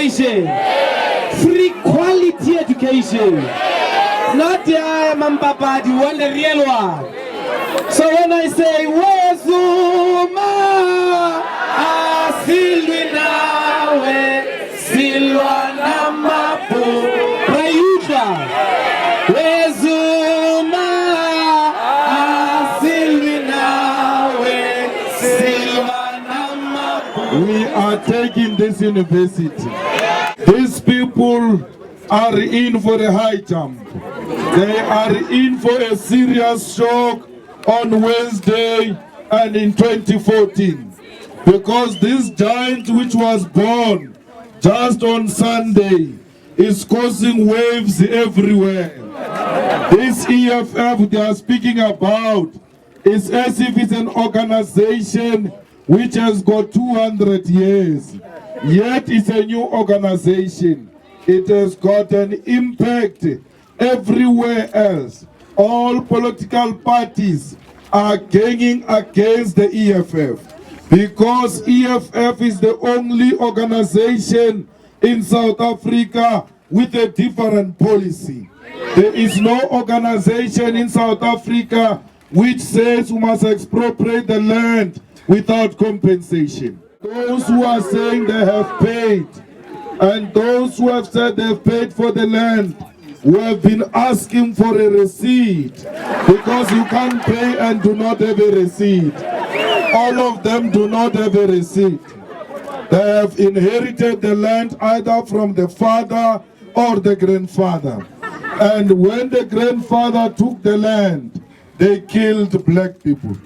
education. Free quality education. Not the Mampapa, the one, the real one. So when I say, Wezuma, Asilwinawe, Silwana Mapu, Rayuja, Wezuma, Asilwinawe, Silwana Mapu. We are taking this university. These people are in for a high jump. They are in for a serious shock on Wednesday and in 2014. Because this giant which was born just on Sunday is causing waves everywhere. This EFF they are speaking about is as if it's an organization which has got 200 years. Yet it's a new organization. It has got an impact everywhere else. All political parties are ganging against the EFF because EFF is the only organization in South Africa with a different policy. There is no organization in South Africa which says we must expropriate the land without compensation. Those who are saying they have paid and those who have said they've paid for the land, we have been asking for a receipt because you can't pay and do not have a receipt. All of them do not have a receipt. They have inherited the land either from the father or the grandfather. And when the grandfather took the land, they killed black people.